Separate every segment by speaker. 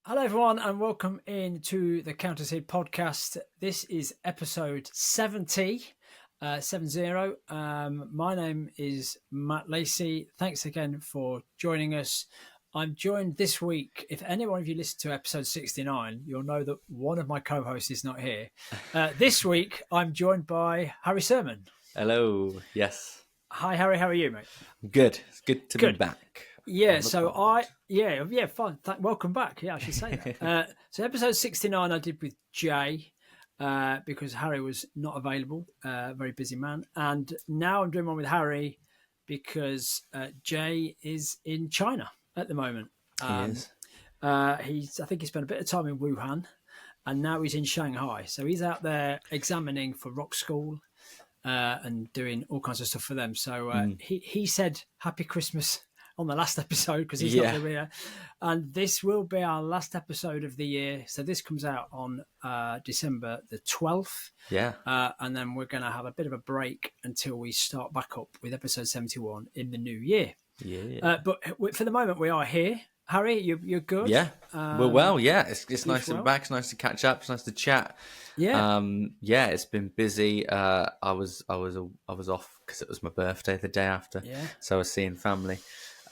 Speaker 1: Hello, everyone, and welcome into the Counterseed podcast. This is episode 70. 70. My name is Matt Lacey. Thanks again for joining us. I'm joined this week. If any one of you listened to episode 69, you'll know that one of my co-hosts is not here. This week, I'm joined by Harry Sermon.
Speaker 2: Hello. Yes.
Speaker 1: Hi, Harry. How are you, mate?
Speaker 2: Good. It's good to be back.
Speaker 1: Yeah, fine. Welcome back. Yeah, I should say that. So episode 69 I did with Jay because Harry was not available, very busy man. And now I'm doing one with Harry because Jay is in China at the moment.
Speaker 2: He is.
Speaker 1: I think he spent a bit of time in Wuhan and now he's in Shanghai. So he's out there examining for rock school and doing all kinds of stuff for them. So he said Happy Christmas on the last episode because he's not going to be here. And this will be our last episode of the year. So this comes out on December the 12th.
Speaker 2: Yeah.
Speaker 1: And then we're going to have a bit of a break until we start back up with episode 71 in the new year.
Speaker 2: Yeah.
Speaker 1: But for the moment, we are here. Harry, you're good?
Speaker 2: Yeah. Well, yeah. It's nice to be back. It's nice to catch up. It's nice to chat.
Speaker 1: Yeah.
Speaker 2: Yeah, it's been busy. I was off because it was my birthday the day after.
Speaker 1: Yeah.
Speaker 2: So I was seeing family.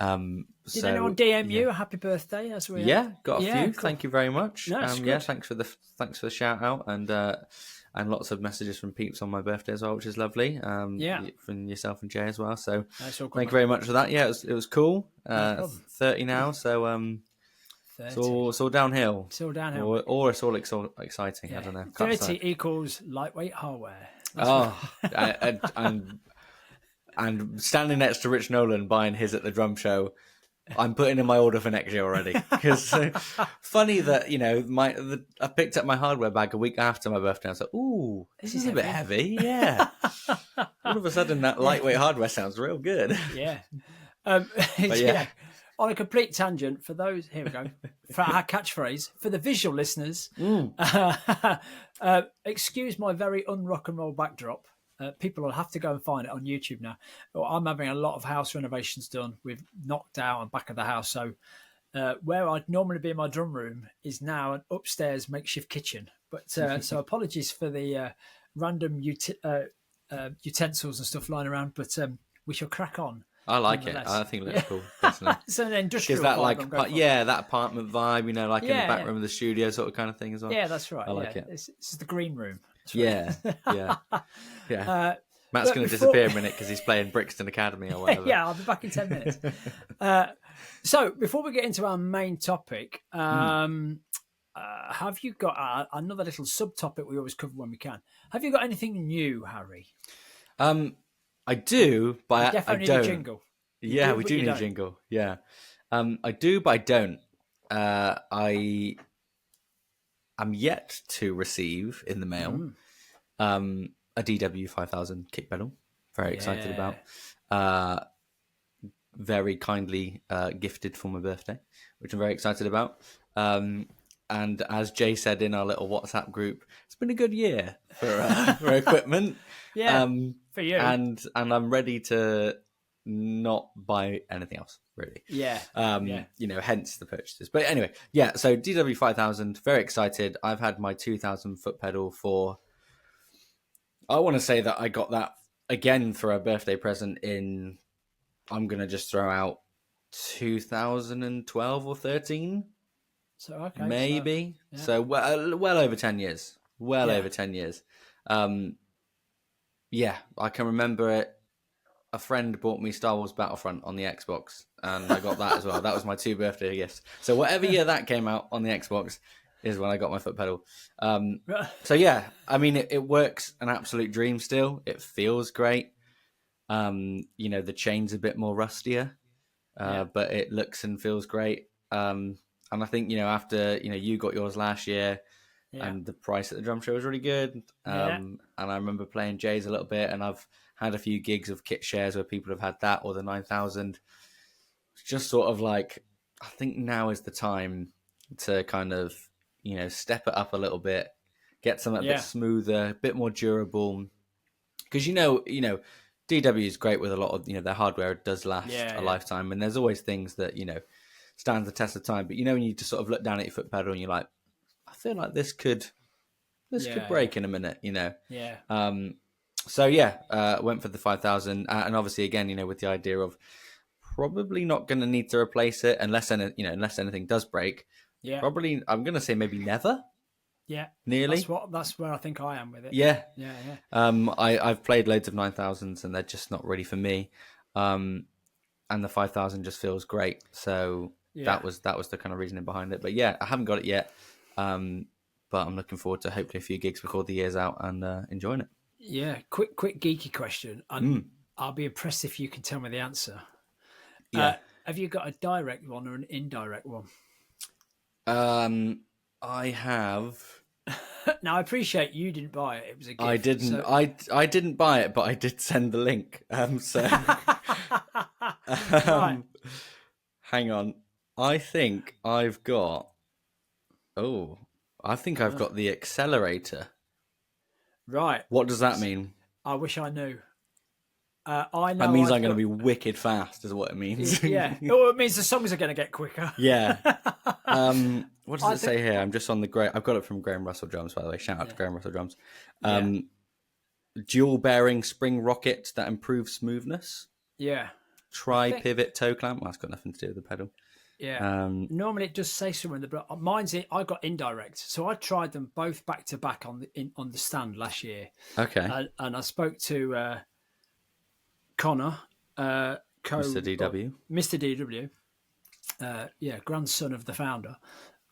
Speaker 1: Did anyone DM you a happy birthday?
Speaker 2: Got a few.
Speaker 1: Cool.
Speaker 2: Thank you very much.
Speaker 1: No,
Speaker 2: thanks for the shout out and lots of messages from peeps on my birthday as well, which is lovely. From yourself and Jay as well. So
Speaker 1: That's all good,
Speaker 2: thank you very much for that. Yeah, it was cool. 30 now, so
Speaker 1: 30.
Speaker 2: it's all downhill.
Speaker 1: It's all downhill.
Speaker 2: Or it's all exciting. Yeah. I don't know.
Speaker 1: 30 equals lightweight hardware.
Speaker 2: And standing next to Rich Nolan buying his at the drum show, I'm putting in my order for next year already. Because funny that I picked up my hardware bag a week after my birthday. I was like, "Ooh, this is a bit heavy." Yeah. All of a sudden, that lightweight hardware sounds real good.
Speaker 1: Yeah.
Speaker 2: Yeah.
Speaker 1: On a complete tangent, for those, here we go, for our catchphrase, for the visual listeners, excuse my very un-rock and roll backdrop. People will have to go and find it on YouTube now. I'm having a lot of house renovations done. We've knocked out and back of the house. So where I'd normally be in my drum room is now an upstairs makeshift kitchen. But so apologies for the random utensils and stuff lying around, but we shall crack on.
Speaker 2: I like it. I think it looks cool. Personally.
Speaker 1: It's an industrial
Speaker 2: vibe.
Speaker 1: That
Speaker 2: that apartment vibe, in the back room of the studio sort of kind of thing as well.
Speaker 1: Yeah, that's right.
Speaker 2: I like it.
Speaker 1: This is the green room.
Speaker 2: Yeah. Matt's going to disappear a minute because he's playing Brixton Academy or whatever.
Speaker 1: Yeah, I'll be back in 10 minutes. So before we get into our main topic, have you got another little subtopic we always cover when we can? Have you got anything new, Harry?
Speaker 2: I do, but I don't.
Speaker 1: Need a jingle.
Speaker 2: Yeah, we do need a jingle. Yeah. I do, but I don't. I am yet to receive in the mail a DW 5000 kick pedal. Very excited about. Very kindly gifted for my birthday, which I'm very excited about. And as Jay said in our little WhatsApp group, it's been a good year for equipment.
Speaker 1: Yeah, for you.
Speaker 2: And I'm ready to not buy anything else, really.
Speaker 1: Yeah.
Speaker 2: Hence the purchases. But anyway, yeah, so DW 5000, very excited. I've had my 2000 foot pedal for, I want to say that I got that again for a birthday present in, I'm going to just throw out 2012 or 13.
Speaker 1: So, okay.
Speaker 2: Maybe. So well over 10 years. Over 10 years. Yeah, I can remember it. A friend bought me Star Wars Battlefront on the Xbox, and I got that as well. That was my 2 birthday gifts. So whatever year that came out on the Xbox is when I got my foot pedal. So yeah, I mean, it works an absolute dream still. It feels great. The chain's a bit more rustier, but it looks and feels great. And I think, after, you got yours last year, and the price at the drum show was really good. And I remember playing Jay's a little bit, and I've had a few gigs of kit shares where people have had that or the 9000. It's just sort of like, I think now is the time to kind of, step it up a little bit, get something a bit smoother, a bit more durable. Because, DW is great with a lot of, their hardware does last a lifetime. And there's always things that, stands the test of time. But you know, when you just sort of look down at your foot pedal and you're like, I feel like this could break in a minute, you know.
Speaker 1: Yeah.
Speaker 2: So yeah, went for the 5,000, and obviously again, you know, with the idea of probably not going to need to replace it unless anything does break.
Speaker 1: Yeah.
Speaker 2: Probably, I'm going to say maybe never.
Speaker 1: Yeah.
Speaker 2: Nearly.
Speaker 1: That's where I think I am with it.
Speaker 2: Yeah.
Speaker 1: Yeah.
Speaker 2: I've played loads of 9,000s and they're just not really for me. And the 5,000 just feels great. So that was the kind of reasoning behind it. But yeah, I haven't got it yet. But I'm looking forward to hopefully a few gigs before the year's out and enjoying it.
Speaker 1: Yeah. Quick geeky question. I'll be impressed if you can tell me the answer.
Speaker 2: Yeah.
Speaker 1: Have you got a direct one or an indirect one?
Speaker 2: I have.
Speaker 1: Now I appreciate you didn't buy it. It was a gift.
Speaker 2: I didn't.
Speaker 1: So...
Speaker 2: I didn't buy it, but I did send the link. So
Speaker 1: Right.
Speaker 2: Hang on. I think I've got. Oh, I think I've got the accelerator.
Speaker 1: Right.
Speaker 2: What does that mean?
Speaker 1: I wish I knew. I know.
Speaker 2: That means I'm going to be wicked fast, is what it means.
Speaker 1: Yeah. Oh, it means the songs are going to get quicker.
Speaker 2: Yeah. What does it say here? I'm just on the I've got it from Graham Russell Drums, by the way. Shout out to Graham Russell Drums. Dual bearing spring rocket that improves smoothness.
Speaker 1: Yeah.
Speaker 2: Tri-pivot toe clamp. Well, that's got nothing to do with the pedal.
Speaker 1: Yeah. Normally it does say somewhere in the but mine's I got indirect, so I tried them both back to back on the stand last year.
Speaker 2: Okay.
Speaker 1: And I spoke to Connor,
Speaker 2: Mr. DW.
Speaker 1: Mr. DW, grandson of the founder,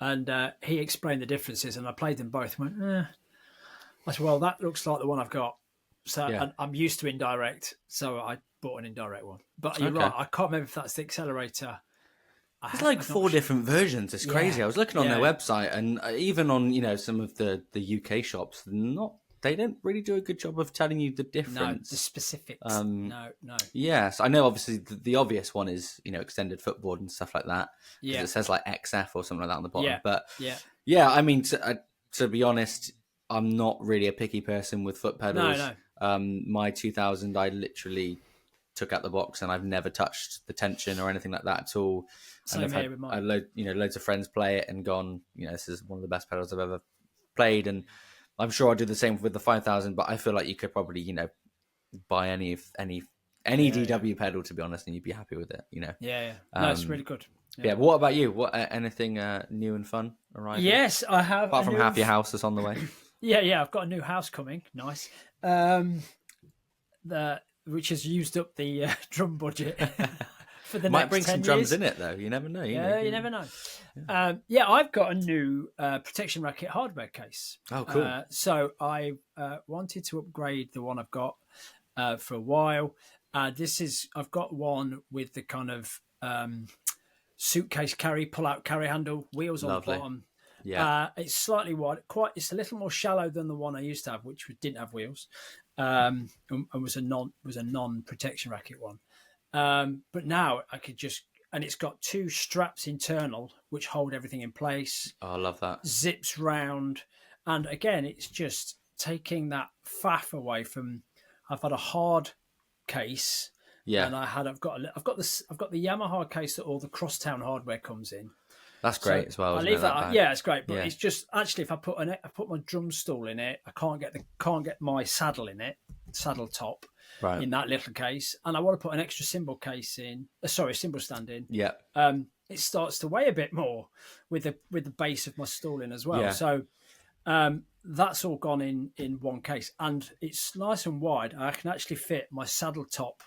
Speaker 1: and he explained the differences, and I played them both. And went, I said, well, that looks like the one I've got. So and I'm used to indirect, so I bought an indirect one. But you're right, I can't remember if that's the accelerator.
Speaker 2: There's like 4 different versions. It's crazy. I was looking on their website, and even on some of the UK shops, they don't really do a good job of telling you the difference.
Speaker 1: No, the specifics. No.
Speaker 2: Yes, I know. Obviously, the obvious one is extended footboard and stuff like that.
Speaker 1: Yeah,
Speaker 2: it says like XF or something like that on the bottom.
Speaker 1: Yeah,
Speaker 2: but
Speaker 1: yeah.
Speaker 2: I mean, to be honest, I'm not really a picky person with foot pedals.
Speaker 1: No.
Speaker 2: My 2000, I literally took out the box and I've never touched the tension or anything like that at all.
Speaker 1: Same
Speaker 2: and I've
Speaker 1: here with mine.
Speaker 2: loads of friends play it and gone, this is one of the best pedals I've ever played, and I'm sure I'll do the same with the 5000. But I feel like you could probably buy any DW pedal, to be honest, and you'd be happy with it.
Speaker 1: Yeah. No, it's really good.
Speaker 2: Yeah. But what about you? What anything new and fun arriving?
Speaker 1: Yes, I have.
Speaker 2: Apart from half your house that's on the way.
Speaker 1: Yeah. I've got a new house coming. Nice. Which has used up the drum budget for the
Speaker 2: Might
Speaker 1: next
Speaker 2: bring
Speaker 1: 10
Speaker 2: some
Speaker 1: years.
Speaker 2: drums in it though. You never know.
Speaker 1: You never know. I've got a new protection racket hardware case.
Speaker 2: Oh, cool.
Speaker 1: So I wanted to upgrade the one I've got for a while. I've got one with the kind of suitcase pull-out carry handle, wheels on the bottom.
Speaker 2: Yeah,
Speaker 1: it's slightly wide. It's a little more shallow than the one I used to have, which didn't have wheels, and was a non protection racket one. But now I could and it's got 2 straps internal which hold everything in place.
Speaker 2: Oh, I love that.
Speaker 1: Zips round, and again, it's just taking that faff away from. I've had a hard case, and I've got the Yamaha case that all the Crosstown hardware comes in.
Speaker 2: That's great as well.
Speaker 1: I leave that. Yeah, it's great, but it's just actually if I put my drum stool in it, I can't get my saddle in it, saddle top in that little case, and I want to put an extra cymbal case in. Cymbal stand in.
Speaker 2: Yeah.
Speaker 1: It starts to weigh a bit more with the base of my stool in as well.
Speaker 2: Yeah.
Speaker 1: So that's all gone in one case, and it's nice and wide. I can actually fit my saddle top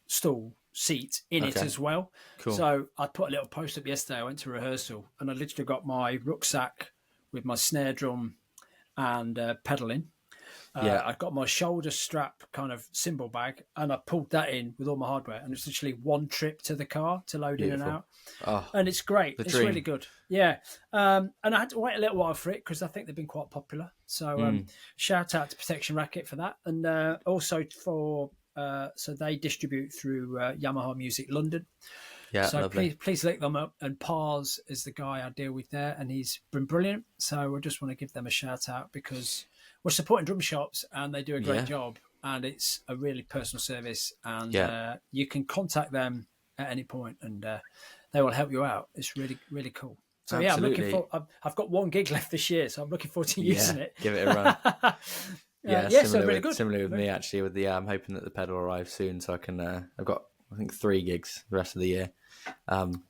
Speaker 1: stool seat in it as well.
Speaker 2: Cool.
Speaker 1: So I put a little post up yesterday. I went to rehearsal and I literally got my rucksack with my snare drum and pedal in. I got my shoulder strap kind of cymbal bag, and I pulled that in with all my hardware, and it's literally one trip to the car to load in and out. And it's great. It's really good. Yeah. And I had to wait a little while for it because I think they've been quite popular. So shout out to Protection Racket for that. And also for so they distribute through Yamaha Music London.
Speaker 2: Yeah,
Speaker 1: so
Speaker 2: lovely.
Speaker 1: please look them up. And Pars is the guy I deal with there, and he's been brilliant. So I just want to give them a shout out because we're supporting drum shops and they do a great job. And it's a really personal service. And you can contact them at any point, and they will help you out. It's really, really cool. So yeah, I'm
Speaker 2: Absolutely.
Speaker 1: looking for. I've got one gig left this year, so I'm looking forward to using it.
Speaker 2: Give it a run. Yeah,
Speaker 1: so
Speaker 2: similar,
Speaker 1: really
Speaker 2: with,
Speaker 1: good.
Speaker 2: similar with me actually. With the I'm hoping that the pedal arrives soon, so I can. I've got I think 3 gigs the rest of the year.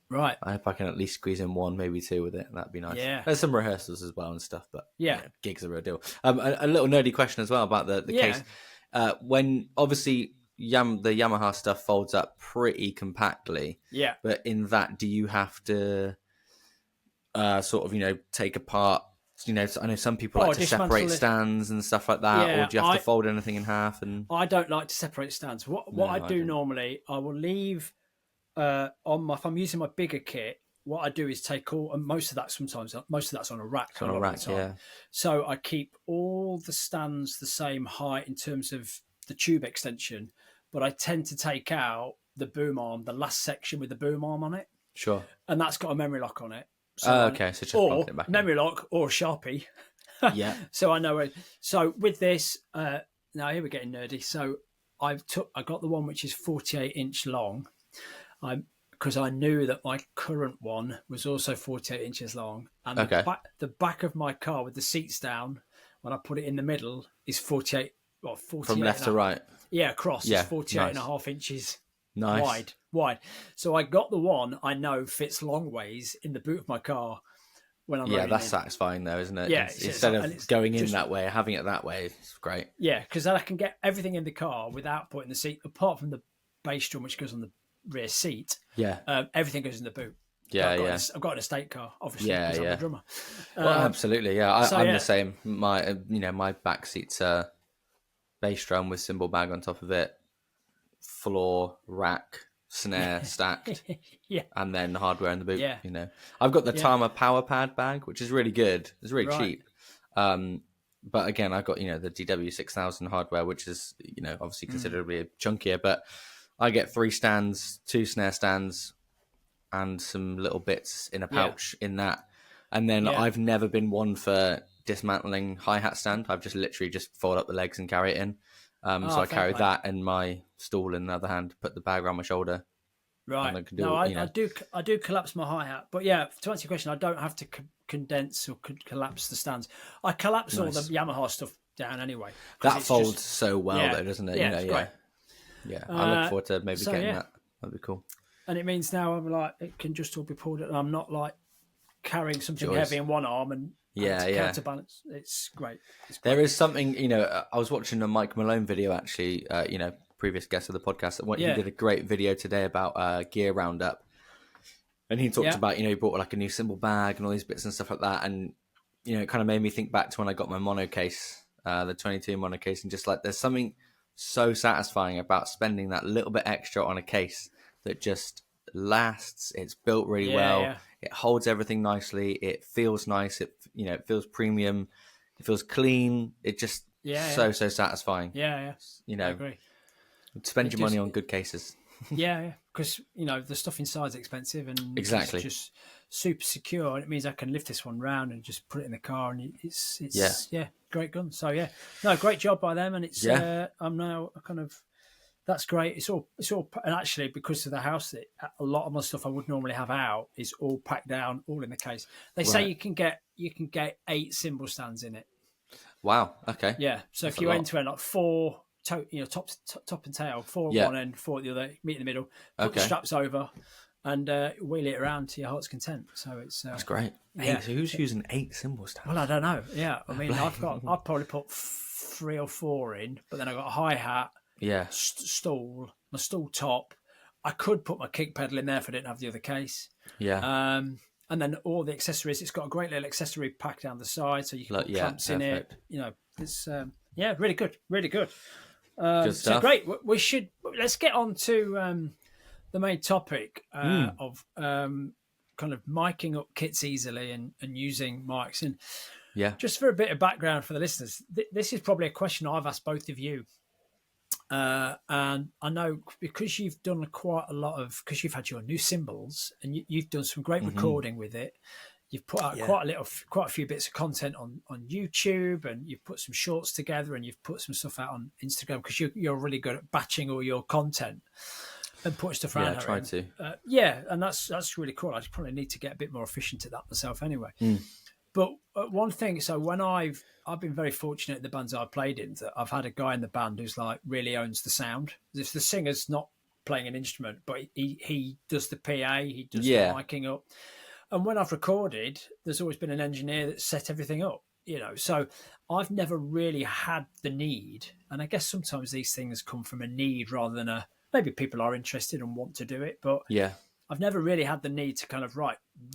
Speaker 1: Right.
Speaker 2: I hope I can at least squeeze in 1, maybe 2 with it. That'd be nice.
Speaker 1: Yeah.
Speaker 2: There's some rehearsals as well and stuff, but
Speaker 1: Yeah.
Speaker 2: gigs are a real deal. A little nerdy question as well about the case. When obviously the Yamaha stuff folds up pretty compactly.
Speaker 1: Yeah.
Speaker 2: But in that, do you have to sort of take apart? I know some people like to separate stands and stuff like that, or do you have to fold anything in half? And
Speaker 1: I don't like to separate stands. What I do normally, I will leave if I'm using my bigger kit. What I do is take and most of that's on a rack.
Speaker 2: It's on a rack, yeah.
Speaker 1: So I keep all the stands the same height in terms of the tube extension, but I tend to take out the boom arm, the last section with the boom arm on it.
Speaker 2: Sure.
Speaker 1: And that's got a memory lock on it. So
Speaker 2: okay, so just plug it back
Speaker 1: memory lock or a Sharpie.
Speaker 2: Yeah.
Speaker 1: So I know it. So with this, now here we're getting nerdy. So I got the one which is 48-inch long. Because I knew that my current one was also 48 inches long, and the back of my car with the seats down, when I put it in the middle, is 48. Well, 48
Speaker 2: from left to right.
Speaker 1: Yeah, across. Yeah, it's 48
Speaker 2: nice.
Speaker 1: and a half inches.
Speaker 2: Nice.
Speaker 1: Wide. So I got the one I know fits long ways in the boot of my car when I'm
Speaker 2: that's satisfying though, isn't it?
Speaker 1: Yeah.
Speaker 2: Instead of going in that way, having it that way, it's great.
Speaker 1: Yeah, because then I can get everything in the car without putting the seat, apart from the bass drum, which goes on the rear seat.
Speaker 2: Yeah.
Speaker 1: Everything goes in the boot. I've got an estate car, obviously, because I'm a drummer.
Speaker 2: Well, absolutely, yeah. I'm the same. My back seat's a bass drum with cymbal bag on top of it, floor, rack, snare stacked, and then hardware in the boot.
Speaker 1: Yeah.
Speaker 2: I've got the Tama Power Pad bag, which is really good. It's really cheap. But again, I've got the DW6000 hardware, which is obviously considerably chunkier. But I get 3 stands, 2 snare stands, and some little bits in a pouch in that. And then I've never been one for dismantling hi-hat stand. I've just literally fold up the legs and carry it in. So I carry that in my stool in the other hand, put the bag around my shoulder.
Speaker 1: Right. I do collapse my hi-hat. But yeah, to answer your question, I don't have to condense or collapse the stands. I collapse all the Yamaha stuff down anyway.
Speaker 2: That folds so well though, doesn't it?
Speaker 1: Yeah,
Speaker 2: great. Yeah, I look forward to maybe getting that. That'd be cool.
Speaker 1: And it means now I'm like, it can just all be pulled. And I'm not like carrying something heavy in one arm and counterbalance. It's great.
Speaker 2: There is something, I was watching a Mike Malone video actually, previous guest of the podcast. He did a great video today about Gear Roundup. And he talked about, he bought like a new cymbal bag and all these bits and stuff like that. And, it kind of made me think back to when I got my mono case, the 22 mono case, and just like there's something so satisfying about spending that little bit extra on a case that just lasts. It's built really well. It holds everything nicely. It feels nice. It feels premium. It feels clean. It just so satisfying.
Speaker 1: I agree.
Speaker 2: Spend your money on good cases.
Speaker 1: Because the stuff inside is expensive and
Speaker 2: exactly
Speaker 1: it's just super secure. And it means I can lift this one round and just put it in the car, and it's great gun. So great job by them. And it's I'm now kind of. That's great. It's all, and actually because of the house, a lot of my stuff I would normally have out is all packed down, all in the case. They say you can get 8 cymbal stands in it.
Speaker 2: Wow. Okay.
Speaker 1: Yeah. So if you enter like 4, top and tail, 4 at one end, 4 at the other, meet in the middle, put the straps over, and wheel it around to your heart's content. So it's
Speaker 2: that's great. So who's using 8 cymbal stands?
Speaker 1: Well, I don't know. Yeah. I mean, I've probably put 3 or 4 in, but then I got a hi-hat.
Speaker 2: Yeah,
Speaker 1: my stool top. I could put my kick pedal in there if I didn't have the other case.
Speaker 2: Yeah.
Speaker 1: And then all the accessories. It's got a great little accessory pack down the side, so you can put clamps in it. It's really good, really good.
Speaker 2: Good stuff.
Speaker 1: So great. Let's get on to the main topic of kind of miking up kits easily and using mics. And just for a bit of background for the listeners, this is probably a question I've asked both of you. And I know because you've done because you've had your new cymbals and you've done some great recording with it. You've put out quite a few bits of content on YouTube, and you've put some shorts together, and you've put some stuff out on Instagram because you're really good at batching all your content. and put stuff around
Speaker 2: Yeah,
Speaker 1: her.
Speaker 2: try to.
Speaker 1: Yeah, and that's really cool. I probably need to get a bit more efficient at that myself anyway.
Speaker 2: Mm.
Speaker 1: But one thing, so when I've been very fortunate in the bands I've played in that I've had a guy in the band who's like really owns the sound. If the singer's not playing an instrument, but he does the PA, he does the miking up. And when I've recorded, there's always been an engineer that set everything up, you know. So I've never really had the need, and I guess sometimes these things come from a need rather than maybe people are interested and want to do it, but
Speaker 2: Yeah.
Speaker 1: I've never really had the need to kind of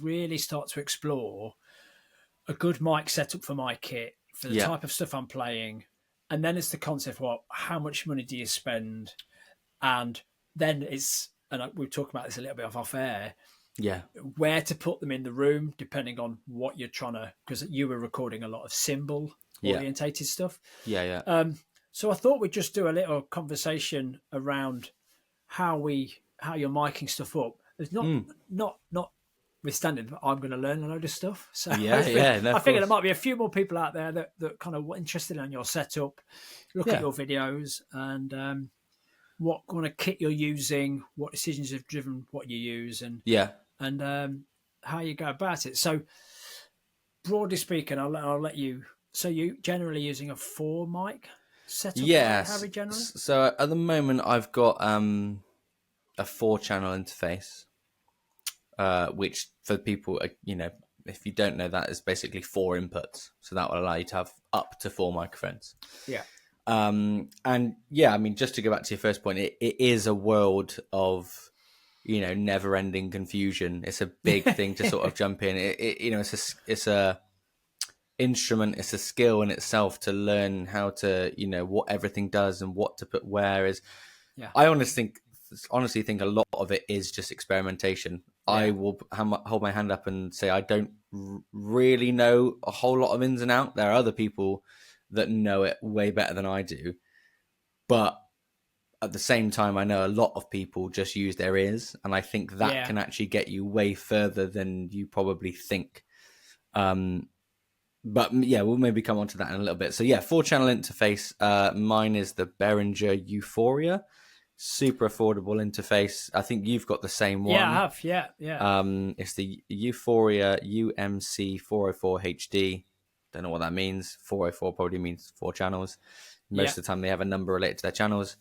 Speaker 1: really start to explore a good mic setup for my kit, for the type of stuff I'm playing. And then it's the concept, how much money do you spend? And then we've talked about this a little bit off air, where to put them in the room, depending on what you're trying to, because you were recording a lot of cymbal orientated stuff. So I thought we'd just do a little conversation around how you're miking stuff up. There's not withstanding that I'm going to learn a load of stuff. So I figure there might be a few more people out there that kind of interested in your setup, look at your videos and what kind of kit you're using, what decisions have driven what you use, and how you go about it. So broadly speaking, I'll let you. So you generally using a 4 mic setup?
Speaker 2: Yes.
Speaker 1: Harry, generally?
Speaker 2: So at the moment, I've got a 4-channel interface. Which for people, if you don't know, that is basically 4 inputs. So that will allow you to have up to 4 microphones.
Speaker 1: Yeah.
Speaker 2: And yeah, I mean, just to go back to your first point, it is a world of, never-ending confusion. It's a big thing to sort of jump in. It's a instrument. It's a skill in itself to learn how to, what everything does and what to put where is.
Speaker 1: Yeah.
Speaker 2: I honestly think a lot of it is just experimentation. Yeah. I will hold my hand up and say I don't really know a whole lot of ins and outs. There are other people that know it way better than I do. But at the same time, I know a lot of people just use their ears. And I think that can actually get you way further than you probably think. But yeah, we'll maybe come on to that in a little bit. So yeah, 4-channel interface. Mine is the Behringer Euphoria. Super affordable interface. I think you've got the same one.
Speaker 1: Yeah, I have. Yeah.
Speaker 2: It's the Euphoria UMC 404 HD. Don't know what that means. 404 probably means 4 channels. Most of the time they have a number related to their channels.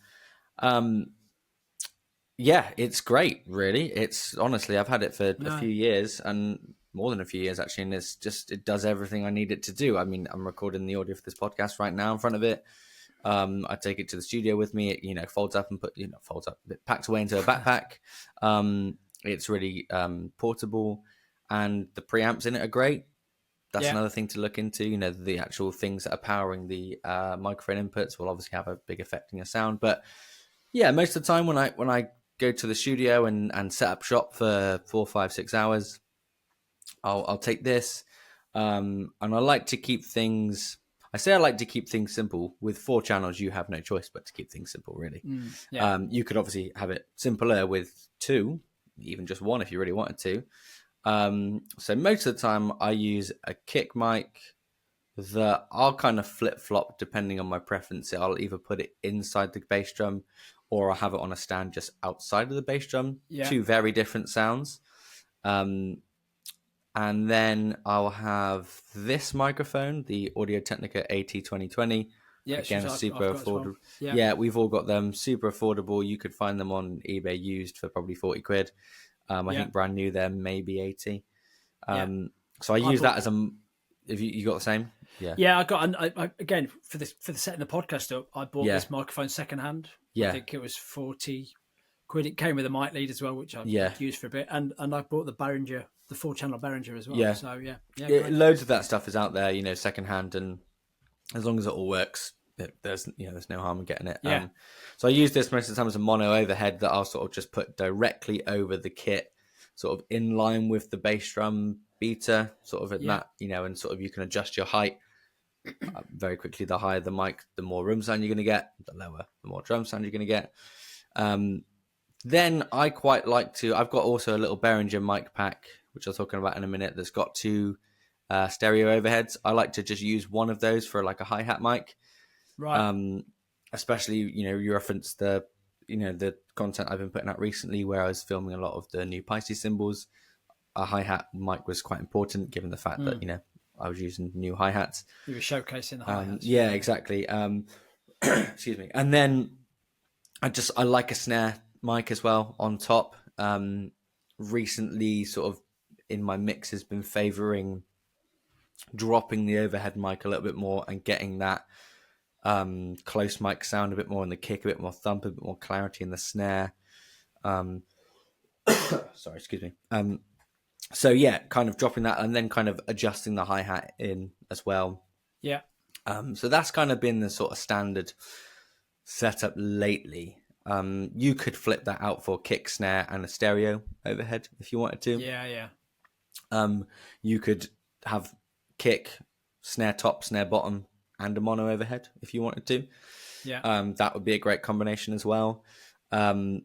Speaker 2: Yeah, it's great, really. It's honestly, I've had it for a few years and more than a few years actually, and it does everything I need it to do. I mean, I'm recording the audio for this podcast right now in front of it. I take it to the studio with me. It, folds up and it packs away into a backpack. It's really portable, and the preamps in it are great. That's another thing to look into. The actual things that are powering the microphone inputs will obviously have a big effect on your sound. But yeah, most of the time when I go to the studio and set up shop for 4, 5, 6 hours, I'll take this, and I like to keep things. I like to keep things simple. With 4 channels, you have no choice but to keep things simple, really. You could obviously have it simpler with 2, even just 1 if you really wanted to. So most of the time, I use a kick mic that I'll kind of flip-flop depending on my preference. I'll either put it inside the bass drum or I'll have it on a stand just outside of the bass drum. 2 very different sounds. And then I'll have this microphone, the Audio-Technica AT2020.
Speaker 1: Yeah,
Speaker 2: again, super affordable. Well. Yeah, we've all got them. Super affordable. You could find them on eBay used for probably 40 quid. I think brand new, they're maybe 80. So I use that as a. If you got the same,
Speaker 1: yeah, I got. I again for the setting the podcast up, I bought this microphone secondhand. I think it was 40 quid. It came with a mic lead as well, which I used for a bit, and I bought the Behringer. The 4-channel Behringer as well.
Speaker 2: Yeah.
Speaker 1: So
Speaker 2: loads of that stuff is out there, secondhand, and as long as it all works, there's no harm in getting it.
Speaker 1: Yeah.
Speaker 2: So I use this most of the time as a mono overhead that I'll sort of just put directly over the kit, sort of in line with the bass drum beater, sort of at that, and sort of you can adjust your height very quickly. The higher the mic, the more room sound you're going to get. The lower, the more drum sound you're going to get. Then I quite like to. I've got also a little Behringer mic pack, which I'll talking about in a minute, that's got 2 stereo overheads. I like to just use one of those for like a hi-hat mic.
Speaker 1: Right.
Speaker 2: Especially, you reference the the content I've been putting out recently, where I was filming a lot of the new Pisces cymbals, a hi-hat mic was quite important, given the fact that I was using new hi-hats.
Speaker 1: You were showcasing the hi-hats.
Speaker 2: Yeah, exactly. Excuse me. And then I like a snare mic as well on top. Recently, sort of in my mix, has been favoring dropping the overhead mic a little bit more and getting that close mic sound a bit more in the kick, a bit more thump, a bit more clarity in the snare. Sorry, excuse me. So yeah, kind of dropping that and then kind of adjusting the hi-hat in as well.
Speaker 1: Yeah.
Speaker 2: So that's kind of been the sort of standard setup lately. You could flip that out for kick, snare, and a stereo overhead if you wanted to.
Speaker 1: Yeah.
Speaker 2: You could have kick, snare top, snare bottom, and a mono overhead if you wanted to.
Speaker 1: Yeah.
Speaker 2: That would be a great combination as well. You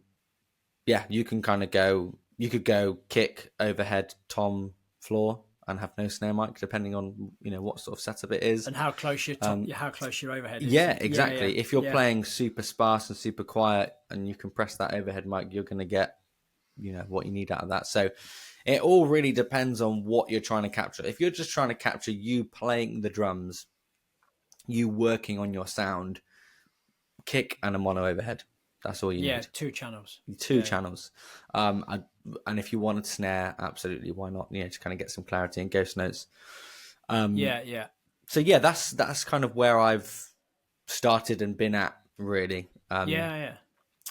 Speaker 2: can kind of go. You could go kick, overhead, tom, floor, and have no snare mic, depending on what sort of setup it is
Speaker 1: and how close your how close your overhead is.
Speaker 2: Yeah, exactly. Yeah. If you're playing super sparse and super quiet, and you compress that overhead mic, you're going to get what you need out of that. So it all really depends on what you're trying to capture. If you're just trying to capture you playing the drums, you working on your sound, kick and a mono overhead. That's all you need.
Speaker 1: Yeah, 2 channels.
Speaker 2: Two channels. And if you wanted snare, absolutely, why not? To kind of get some clarity and ghost notes.
Speaker 1: Yeah.
Speaker 2: So yeah, that's kind of where I've started and been at, really.
Speaker 1: Yeah.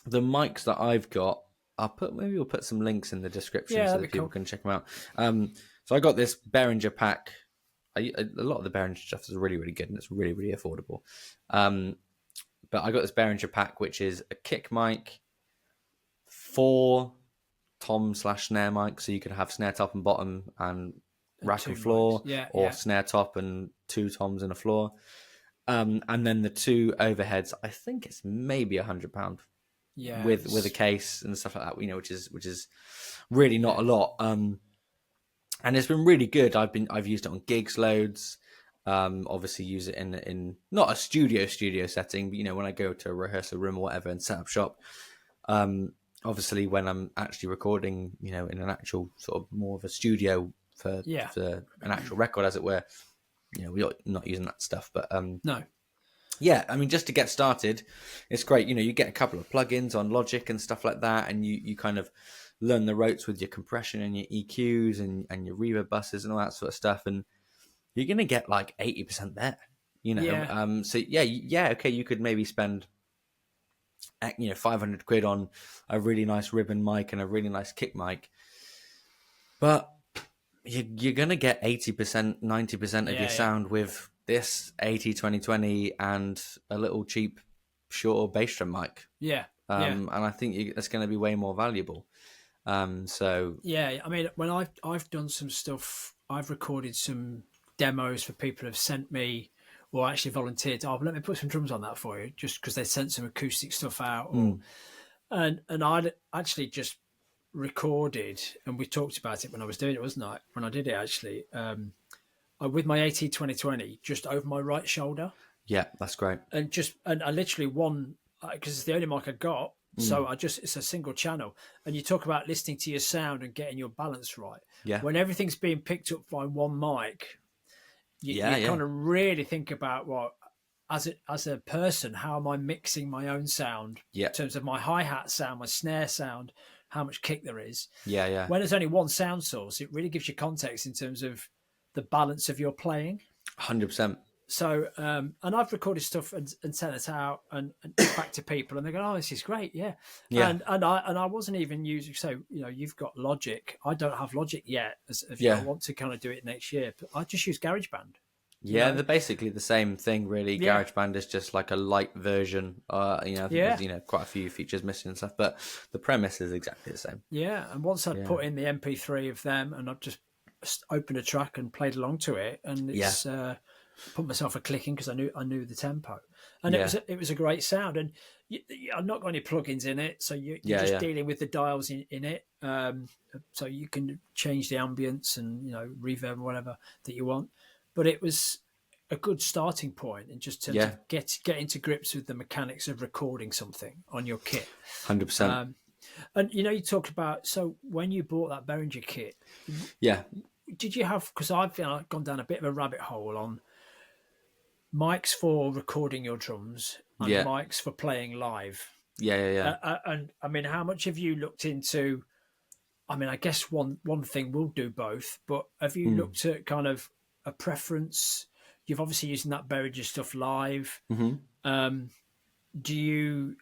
Speaker 2: The mics that I've got, maybe we'll put some links in the description so that people can check them out. So I got this Behringer pack. A lot of the Behringer stuff is really, really good, and it's really, really affordable. But I got this Behringer pack, which is a kick mic, 4 tom/snare mics, so you could have snare top and bottom and rack and floor, or snare top and 2 toms and a floor. And then the 2 overheads, I think it's maybe £100.
Speaker 1: Yeah,
Speaker 2: with a case and stuff like that, which is really not a lot. And it's been really good. I've used it on gigs loads. Obviously use it in not a studio setting, but when I go to a rehearsal room or whatever and set up shop. Obviously when I'm actually recording, in an actual sort of more of a studio for an actual record, as it were, we're not using that stuff. But
Speaker 1: no.
Speaker 2: Yeah, I mean, just to get started, it's great. You get a couple of plugins on Logic and stuff like that, and you kind of learn the ropes with your compression and your EQs and your reverb buses and all that sort of stuff, and you're going to get like 80% there, So okay, you could maybe spend, 500 quid on a really nice ribbon mic and a really nice kick mic, but you're going to get 80%, 90% of your sound with this 80-20-20 and a little cheap, short bass drum mic. And I think that's going to be way more valuable. So
Speaker 1: yeah, I mean, when I've done some stuff, I've recorded some demos for people who've sent me, or actually volunteered. Let me put some drums on that for you, just because they sent some acoustic stuff out. And I'd actually just recorded, and we talked about it when I was doing it, wasn't I? When I did it, actually, with my 80-20-20 just over my right shoulder.
Speaker 2: Yeah, that's great.
Speaker 1: And I literally won, because it's the only mic I got. So it's a single channel, and you talk about listening to your sound and getting your balance right.
Speaker 2: Yeah.
Speaker 1: When everything's being picked up by one mic, you kind of really think about, well, as a person, how am I mixing my own sound in terms of my hi-hat sound, my snare sound, how much kick there is.
Speaker 2: Yeah.
Speaker 1: When there's only one sound source, it really gives you context in terms of the balance of your playing.
Speaker 2: 100%.
Speaker 1: So, and I've recorded stuff and sent it out and back to people, and they go, "Oh, this is great, yeah." And I wasn't even using. So, you've got Logic. I don't have Logic yet. I want to kind of do it next year, but I just use GarageBand.
Speaker 2: Yeah, they're basically the same thing, really. Yeah. GarageBand is just like a light version. I think there's, quite a few features missing and stuff, but the premise is exactly the same.
Speaker 1: Yeah, and once I'd put in the MP3 of them, and I've just opened a track and played along to it, and it's put myself a clicking because I knew the tempo, and it was a great sound. And I've not got any plugins in it, so you're just dealing with the dials in it. So you can change the ambience and reverb or whatever that you want. But it was a good starting point in just terms
Speaker 2: Yeah,
Speaker 1: of getting to grips with the mechanics of recording something on your kit.
Speaker 2: 100%.
Speaker 1: And you talked about, so when you bought that Behringer kit,
Speaker 2: Yeah,
Speaker 1: did you have, because I've gone down a bit of a rabbit hole on mics for recording your drums and
Speaker 2: yeah,
Speaker 1: mics for playing live.
Speaker 2: yeah.
Speaker 1: And I mean, how much have you looked into? I mean, I guess one thing will do both, but have you
Speaker 2: Mm.
Speaker 1: looked at kind of a preference? You've obviously using that Behringer stuff live.
Speaker 2: Hmm.
Speaker 1: Did you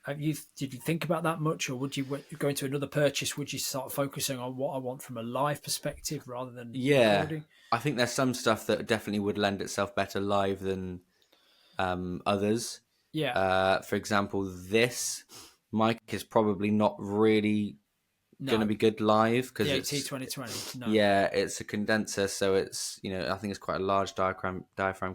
Speaker 1: think about that much, or would you go into another purchase? Would you start focusing on what I want from a live perspective rather than
Speaker 2: Yeah,
Speaker 1: recording?
Speaker 2: I think there's some stuff that definitely would lend itself better live than others.
Speaker 1: Yeah,
Speaker 2: For example, this mic is probably not really going to
Speaker 1: no,
Speaker 2: be good live
Speaker 1: the
Speaker 2: because
Speaker 1: AT
Speaker 2: it's
Speaker 1: 2020, no,
Speaker 2: yeah, it's a condenser, so it's I think it's quite a large diaphragm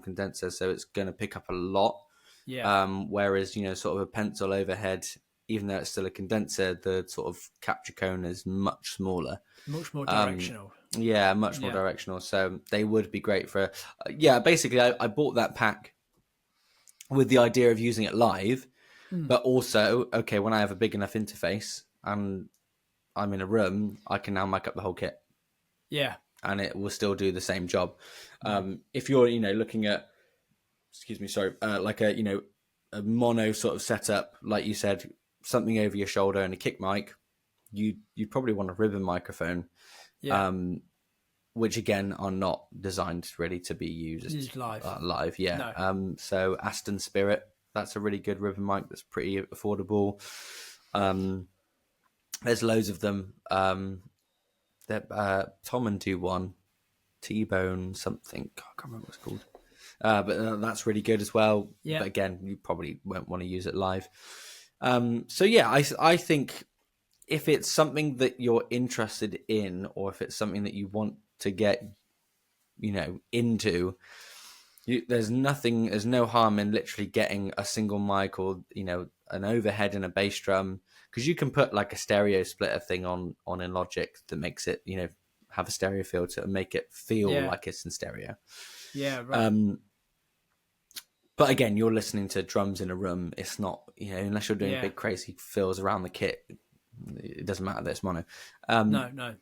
Speaker 2: condenser, so it's going to pick up a lot.
Speaker 1: yeah,
Speaker 2: Whereas sort of a pencil overhead, even though it's still a condenser, the sort of capture cone is much smaller.
Speaker 1: much more
Speaker 2: Um,
Speaker 1: directional.
Speaker 2: yeah, much more
Speaker 1: Yeah,
Speaker 2: directional. So they would be great for. Yeah, basically, I bought that pack with the idea of using it live,
Speaker 1: mm.
Speaker 2: but also, okay, when I have a big enough interface and I'm in a room, I can now mic up the whole kit,
Speaker 1: yeah,
Speaker 2: and it will still do the same job.
Speaker 1: mm.
Speaker 2: If you're, looking at, excuse me, sorry, like a mono sort of setup, like you said, something over your shoulder and a kick mic, you'd probably want a ribbon microphone.
Speaker 1: Yeah,
Speaker 2: Which again are not designed really to be used
Speaker 1: it's live.
Speaker 2: live. Yeah.
Speaker 1: No,
Speaker 2: So Aston Spirit, that's a really good ribbon mic that's pretty affordable. There's loads of them. Tom and do one, T-Bone something. I can't remember what it's called. But that's really good as well.
Speaker 1: yeah,
Speaker 2: But again, you probably won't want to use it live. So yeah, I think if it's something that you're interested in, or if it's something that you want to get, into, there's no harm in literally getting a single mic or an overhead and a bass drum, because you can put like a stereo splitter thing on in Logic that makes it have a stereo filter and make it feel
Speaker 1: yeah,
Speaker 2: like it's in stereo.
Speaker 1: yeah, right.
Speaker 2: But again, you're listening to drums in a room. It's not, unless you're doing
Speaker 1: Yeah,
Speaker 2: big crazy fills around the kit, it doesn't matter that it's mono.
Speaker 1: no,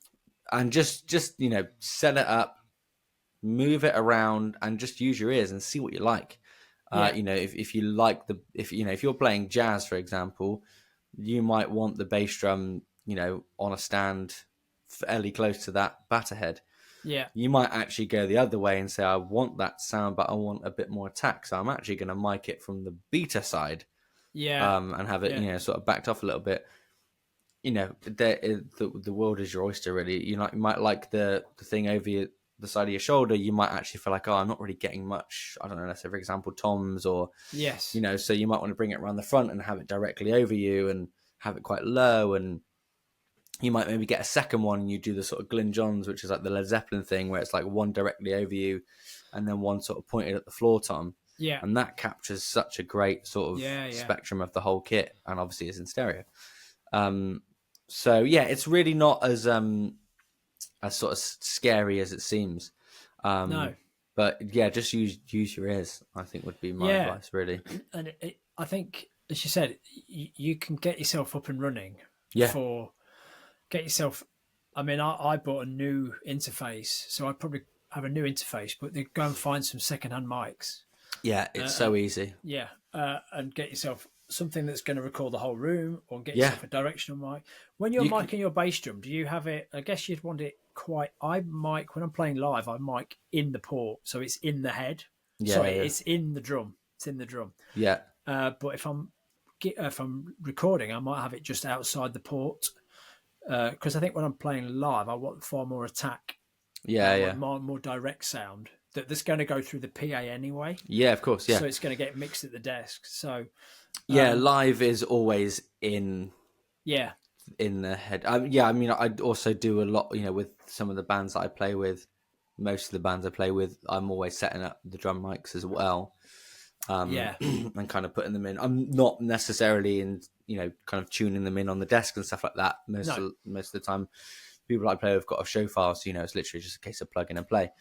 Speaker 2: And just set it up, move it around, and just use your ears and see what you like.
Speaker 1: yeah,
Speaker 2: If you like if you're playing jazz, for example, you might want the bass drum, on a stand fairly close to that batter head.
Speaker 1: yeah,
Speaker 2: You might actually go the other way and say, I want that sound, but I want a bit more attack. So I'm actually going to mic it from the beta side,
Speaker 1: yeah,
Speaker 2: and have it,
Speaker 1: yeah,
Speaker 2: sort of backed off a little bit. The world is your oyster, really. You might like the thing over the side of your shoulder. You might actually feel like, oh, I'm not really getting much. I don't know, let's say, for example, toms, or,
Speaker 1: yes,
Speaker 2: so you might want to bring it around the front and have it directly over you and have it quite low. And you might maybe get a second one and you do the sort of Glyn Johns, which is like the Led Zeppelin thing, where it's like one directly over you and then one sort of pointed at the floor tom.
Speaker 1: yeah,
Speaker 2: And that captures such a great sort of
Speaker 1: yeah,
Speaker 2: spectrum of the whole kit, and obviously it's in stereo. So yeah, it's really not as sort of scary as it seems.
Speaker 1: no,
Speaker 2: But yeah, just use your ears, I think, would be my
Speaker 1: yeah.
Speaker 2: advice, really.
Speaker 1: And I think, as you said, you can get yourself up and running
Speaker 2: Yeah.
Speaker 1: get yourself. I mean, I bought a new interface, so I probably have a new interface, but then go and find some secondhand mics.
Speaker 2: Yeah, it's so easy.
Speaker 1: Yeah, and get yourself something that's going to record the whole room, or get
Speaker 2: Yeah.
Speaker 1: yourself a directional mic. When you're micing your bass drum, do you have it? I guess you'd want it quite. I mic when I'm playing live. I mic in the port, so it's in the head.
Speaker 2: Yeah,
Speaker 1: Sorry,
Speaker 2: yeah.
Speaker 1: it's in the drum. It's in the drum.
Speaker 2: Yeah.
Speaker 1: But if I'm recording, I might have it just outside the port, because I think when I'm playing live, I want far more attack.
Speaker 2: Yeah,
Speaker 1: I
Speaker 2: yeah.
Speaker 1: want more direct sound that's going to go through the PA anyway.
Speaker 2: Yeah, of course, yeah.
Speaker 1: So it's going to get mixed at the desk. So
Speaker 2: yeah, live is always in
Speaker 1: yeah,
Speaker 2: the head. Yeah, I mean, I also do a lot, with some of the bands that I play with. Most of the bands I play with, I'm always setting up the drum mics as well.
Speaker 1: yeah,
Speaker 2: And kind of putting them in. I'm not necessarily in, kind of tuning them in on the desk and stuff like that. Most of the time, people I play with have got a show file, so it's literally just a case of plug in and play.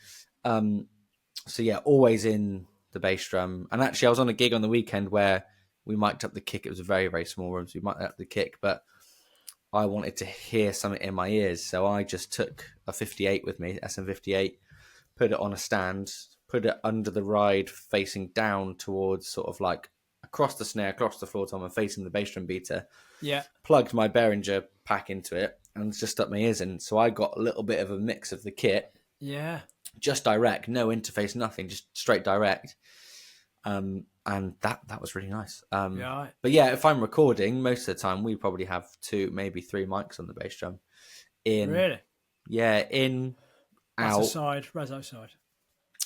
Speaker 2: So yeah, always in the bass drum. And actually, I was on a gig on the weekend where we mic'd up the kick. It was a very, very small room, so we mic'd up the kick, but I wanted to hear something in my ears. So I just took a 58 with me, SM58, put it on a stand, put it under the ride facing down towards sort of like across the snare, across the floor tom, and facing the bass drum beater.
Speaker 1: Yeah.
Speaker 2: Plugged my Behringer pack into it and just stuck my ears in. So I got a little bit of a mix of the kit.
Speaker 1: Yeah.
Speaker 2: Just direct, no interface, nothing, just straight direct. And that was really nice.
Speaker 1: Yeah.
Speaker 2: But yeah, if I'm recording, most of the time we probably have 2, maybe 3 mics on the bass drum.
Speaker 1: Really?
Speaker 2: Yeah, in,
Speaker 1: That's
Speaker 2: out.
Speaker 1: a side, reso side.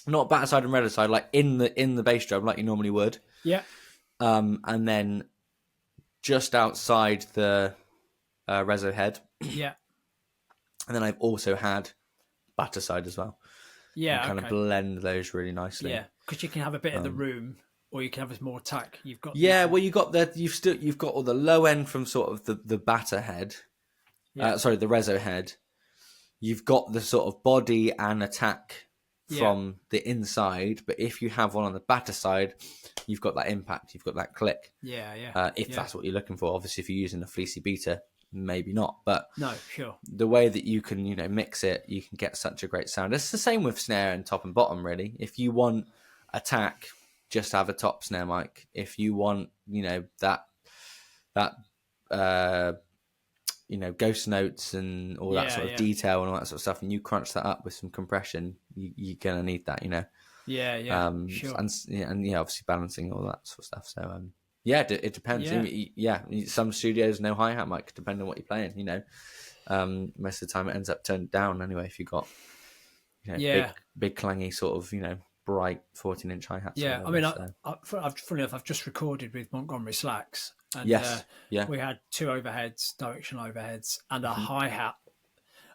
Speaker 2: Not batter side and redder side, like in the bass drum, like you normally would.
Speaker 1: Yeah.
Speaker 2: And then just outside the reso head.
Speaker 1: Yeah.
Speaker 2: And then I've also had batter side as well.
Speaker 1: Yeah.
Speaker 2: And kind of blend those really nicely.
Speaker 1: Yeah, because you can have a bit of the room, or you can have more attack. You've got
Speaker 2: well, you've got all the low end from sort of the batter head.
Speaker 1: Yeah.
Speaker 2: The reso head. You've got the sort of body and attack from the inside, but if you have one on the batter side, you've got that impact, you've got that click. If that's what you're looking for. Obviously, if you're using a fleecy beater, maybe not. But
Speaker 1: no, sure.
Speaker 2: The way that you can, mix it, you can get such a great sound. It's the same with snare and top and bottom, really. If you want attack, just have a top snare mic. If you want, that ghost notes and all that sort of detail and all that sort of stuff, and you crunch that up with some compression, you're gonna need that,
Speaker 1: Sure.
Speaker 2: And obviously balancing all that sort of stuff. So it depends. Some studios no hi-hat mic, depending on what you're playing. Most of the time it ends up turned down anyway if you got big clangy sort of bright 14-inch hi-hats.
Speaker 1: Yeah, I mean, funny enough, I've just recorded with Montgomery Slacks. And, we had 2 overheads, directional overheads, and a hi-hat.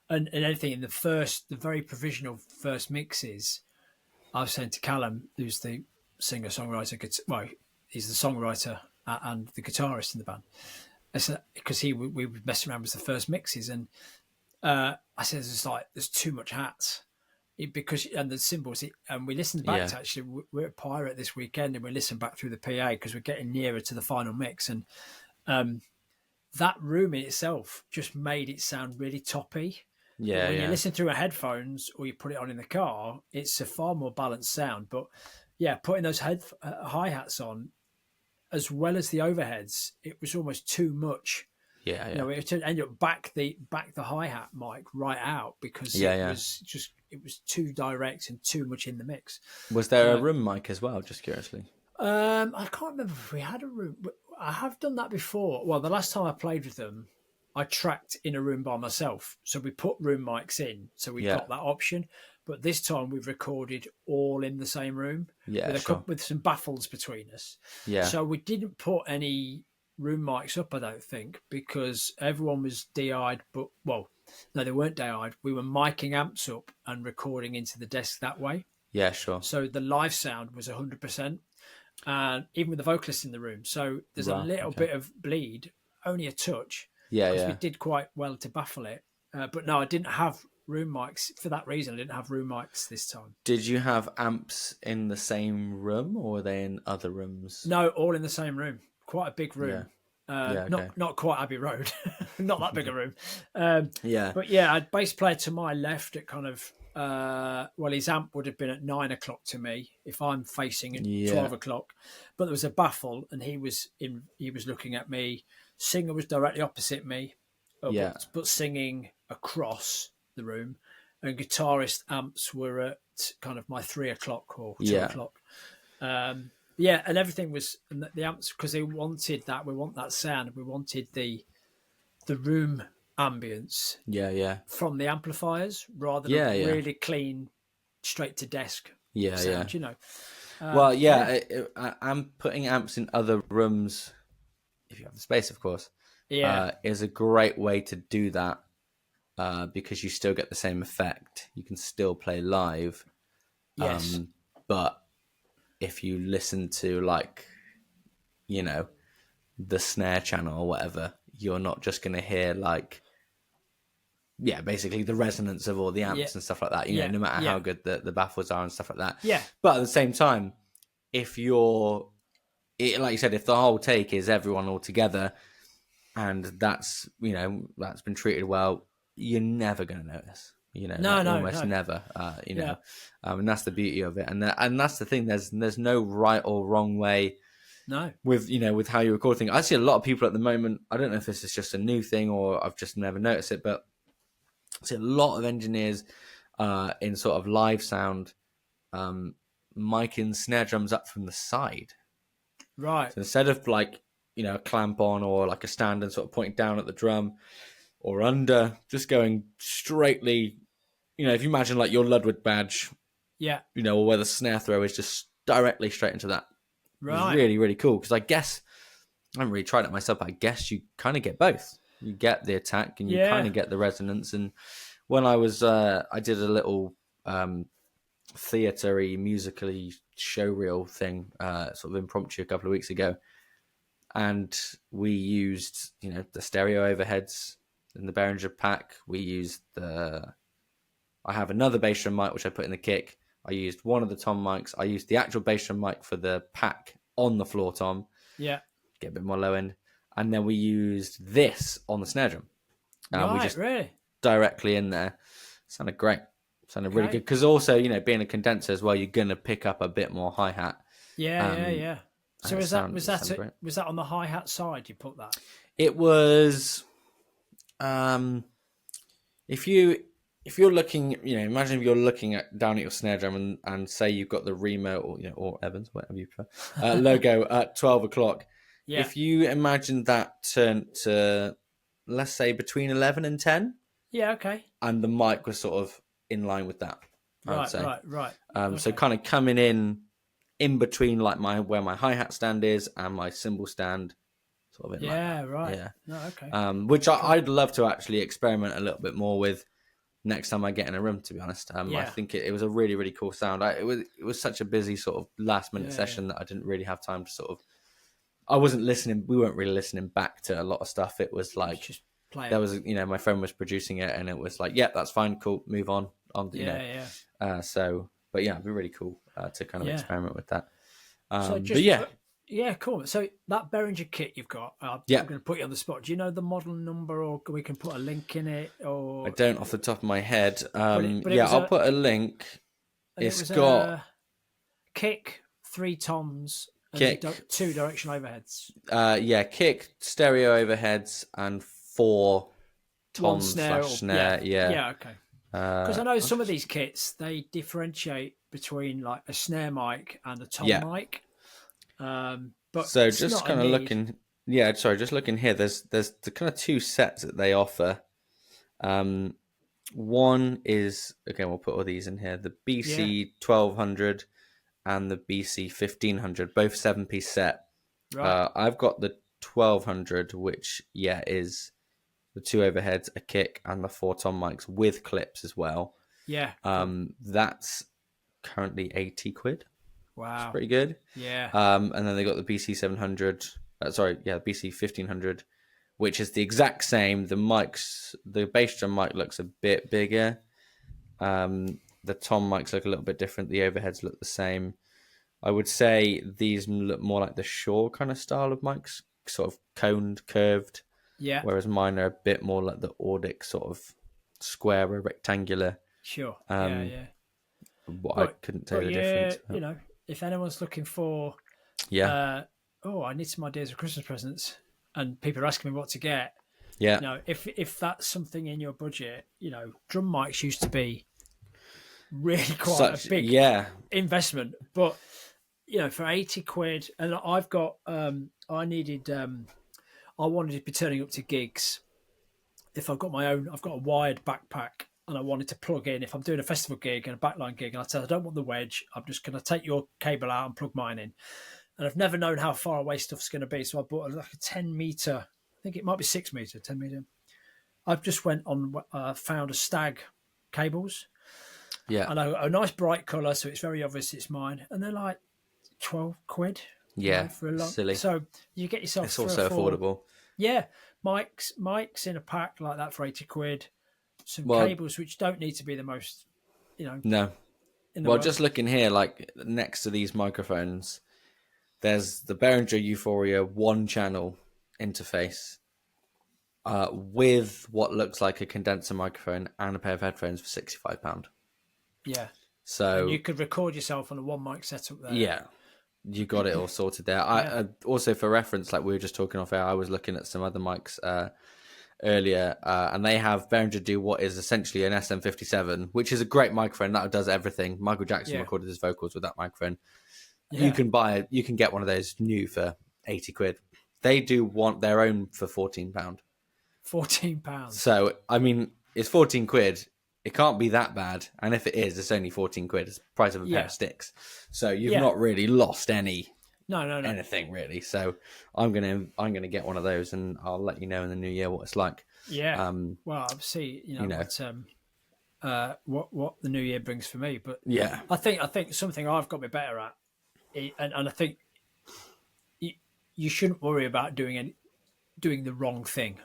Speaker 1: And anything in the very provisional first mixes, I was saying to Callum, who's the singer-songwriter, he's the songwriter and the guitarist in the band. Because we would mess around with the first mixes, and I said, there's too much hats. And the cymbals, and we listened back to, actually, we're at Pirate this weekend, and we listened back through the PA because we're getting nearer to the final mix, and that room in itself just made it sound really toppy. But when you listen through a headphones or you put it on in the car, it's a far more balanced sound. But putting those hi-hats on as well as the overheads, it was almost too much. It ended up back the hi-hat mic right out because it was too direct and too much in the mix.
Speaker 2: Was there a room mic as well? Just curiously.
Speaker 1: I can't remember if we had a room. I have done that before. Well, the last time I played with them, I tracked in a room by myself. So we put room mics in. So we got that option. But this time we've recorded all in the same room with some baffles between us. Yeah. So we didn't put any room mics up, I don't think, because everyone was DI'd. But, well, no, they weren't DI'd. We were miking amps up and recording into the desk that way.
Speaker 2: Yeah, sure.
Speaker 1: So the live sound was 100%. And even with the vocalists in the room. So there's a little bit of bleed, only a touch. Because we did quite well to baffle it. But no, I didn't have room mics. For that reason, I didn't have room mics this time.
Speaker 2: Did you have amps in the same room or were they in other rooms?
Speaker 1: No, all in the same room. Quite a big room. Not quite Abbey Road. Not that big a room. But I had bass player to my left at kind of, his amp would have been at 9 o'clock to me if I'm facing at 12 o'clock. But there was a baffle and he was looking at me. Singer was directly opposite me, but singing across the room. And guitarist amps were at kind of my 3 o'clock or 2 o'clock. And everything was, and the amps, because they wanted that, we want that sound, we wanted the room ambience from the amplifiers rather than really clean, straight to desk sound,
Speaker 2: I'm putting amps in other rooms, if you have the space, of course, is a great way to do that because you still get the same effect. You can still play live.
Speaker 1: Yes.
Speaker 2: But if you listen to the snare channel or whatever, you're not just going to hear basically the resonance of all the amps and stuff like that, no matter how good the baffles are and stuff like that.
Speaker 1: Yeah.
Speaker 2: But at the same time, if you're, like you said, if the whole take is everyone all together, and that's that's been treated well, you're never going to notice. Almost never. And that's the beauty of it, and that's the thing. There's no right or wrong way.
Speaker 1: No.
Speaker 2: With how you record things. I see a lot of people at the moment. I don't know if this is just a new thing or I've just never noticed it, but I see a lot of engineers in sort of live sound, miking snare drums up from the side.
Speaker 1: Right.
Speaker 2: So instead of like, a clamp on or like a stand and sort of pointing down at the drum or under, just going straightly, if you imagine like your Ludwig badge, or where the snare throw is just directly straight into that.
Speaker 1: Right.
Speaker 2: It's really, really cool because I guess I haven't really tried it myself, but I guess you kind of get both. You get the attack and you kind of get the resonance. And when I was, I did a little theatre-y, musically show reel thing, sort of impromptu a couple of weeks ago. And we used, the stereo overheads in the Behringer pack. We used I have another bass drum mic, which I put in the kick. I used one of the tom mics. I used the actual bass drum mic for the pack on the floor tom.
Speaker 1: Yeah.
Speaker 2: Get a bit more low end. And then we used this on the snare drum.
Speaker 1: Right,
Speaker 2: we just
Speaker 1: really?
Speaker 2: directly in there. Sounded great. Sounded really good. Because also, being a condenser as well, you're going to pick up a bit more hi-hat.
Speaker 1: Yeah. So was that on the hi-hat side you put that?
Speaker 2: It was, if you're looking, imagine if you're looking down at your snare drum and say you've got the Remo or Evans, whatever you prefer, logo at 12 o'clock. Yeah. If you imagine that turned to, let's say, between 11 and 10.
Speaker 1: Yeah, okay.
Speaker 2: And the mic was sort of in line with that, I would say.
Speaker 1: Right.
Speaker 2: So kind of coming in between like where my hi-hat stand is and my cymbal stand. Sort of in
Speaker 1: right.
Speaker 2: Yeah.
Speaker 1: No, okay.
Speaker 2: Which I'd love to actually experiment a little bit more with next time I get in a room, to be honest. I think it was a really, really cool sound. It was such a busy sort of last minute session that I didn't really have time to sort of, I wasn't listening. We weren't really listening back to a lot of stuff. It was like, just play there was, my friend was producing it and it was like, yeah, that's fine. Cool. Move on. But yeah, it'd be really cool to kind of experiment with that.
Speaker 1: Yeah, cool. So that Behringer kit you've got, I'm going to put you on the spot. Do you know the model number, or we can put a link in it? Or
Speaker 2: I don't off the top of my head. I'll put a link. It's got
Speaker 1: a kick, 3 toms, and
Speaker 2: kick,
Speaker 1: 2 directional overheads.
Speaker 2: Kick, stereo overheads, and 4 toms /snare.
Speaker 1: Yeah, okay. Because I know some of these kits, they differentiate between like a snare mic and a tom mic. But
Speaker 2: so just kind of looking, just looking here. There's the kind of 2 sets that they offer. One is, okay, we'll put all these in here. The BC 1200 and the BC 1500, both 7-piece set. Right. I've got the 1200, which is the 2 overheads, a kick, and the 4 tom mics with clips as well.
Speaker 1: Yeah.
Speaker 2: That's currently 80 quid.
Speaker 1: Wow.
Speaker 2: It's pretty good.
Speaker 1: Yeah.
Speaker 2: And then they got the BC 700. BC 1500, which is the exact same. The bass drum mic looks a bit bigger. The tom mics look a little bit different. The overheads look the same. I would say these look more like the Shure kind of style of mics, sort of coned, curved.
Speaker 1: Yeah.
Speaker 2: Whereas mine are a bit more like the Audic sort of square or rectangular.
Speaker 1: Sure.
Speaker 2: I couldn't tell you the difference.
Speaker 1: But. If anyone's looking for, I need some ideas of Christmas presents, and people are asking me what to get.
Speaker 2: Yeah.
Speaker 1: If that's something in your budget, drum mics used to be really quite a big investment, but for 80 quid, and I've got, I wanted to be turning up to gigs. If I've got my own, I've got a wired backpack. And I wanted to plug in, if I'm doing a festival gig and a backline gig, and I said, I don't want the wedge, I'm just going to take your cable out and plug mine in. And I've never known how far away stuff's going to be. So I bought like a 10 meter, I think it might be 6 meter, 10 meter. I've just went on, found a Stag cables.
Speaker 2: Yeah.
Speaker 1: And a nice bright colour, so it's very obvious it's mine. And they're like 12 quid.
Speaker 2: Yeah,
Speaker 1: for a long,
Speaker 2: silly.
Speaker 1: So you get yourself
Speaker 2: It's also affordable.
Speaker 1: Yeah. Mics in a pack like that for 80 quid. Some cables which don't need to be the most,
Speaker 2: No. Just looking here, like next to these microphones, there's the Behringer Euphoria 1-channel interface with what looks like a condenser microphone and a pair of headphones for £65.
Speaker 1: Yeah.
Speaker 2: So
Speaker 1: And you could record yourself on a one mic setup there.
Speaker 2: yeah, you got it all sorted there. I also, for reference, like we were just talking off air, I was looking at some other mics earlier, and they have Behringer do what is essentially an SM57, which is a great microphone that does everything. Michael Jackson recorded his vocals with that microphone. Yeah. You can get one of those new for £80. They do want their own for £14.
Speaker 1: £14.
Speaker 2: So I mean, it's £14. It can't be that bad, and if it is, it's only £14. It's the price of a pair of sticks. So you've not really lost anything really. So I'm gonna get one of those, and I'll let you know in the new year what it's like.
Speaker 1: Yeah. Well, I'll see. What the new year brings for me, but
Speaker 2: yeah,
Speaker 1: I think something I've got to be better at, and I think you shouldn't worry about doing the wrong thing.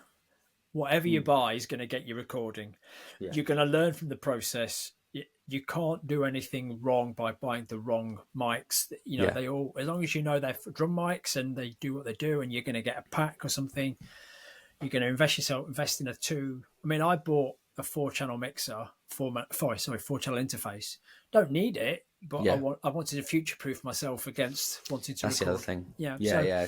Speaker 1: Whatever you buy is going to get you recording. Yeah. You're going to learn from the process. You can't do anything wrong by buying the wrong mics. They all, as long as you know they're drum mics and they do what they do, and you're going to get a pack or something. You're going to invest in a 2. I mean, I bought a 4-channel mixer, 4-channel interface. Don't need it, but I wanted to future-proof myself against wanting to.
Speaker 2: That's
Speaker 1: record.
Speaker 2: The other thing.
Speaker 1: Yeah.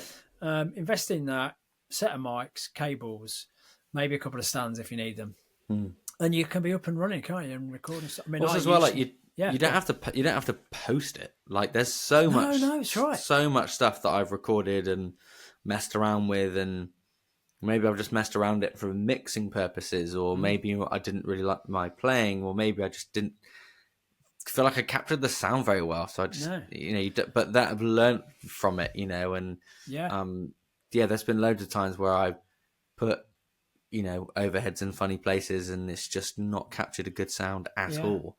Speaker 1: Invest in that set of mics, cables. Maybe a couple of stands if you need them, and you can be up and running, can't you? And recording stuff. I mean,
Speaker 2: also as well, like you don't have to post it. Like there's so much,
Speaker 1: it's right.
Speaker 2: So much stuff that I've recorded and messed around with, and maybe I've just messed around it for mixing purposes, or maybe I didn't really like my playing, or maybe I just didn't feel like I captured the sound very well. So I just, but that I've learned from it, and there's been loads of times where I put overheads in funny places, and it's just not captured a good sound at all.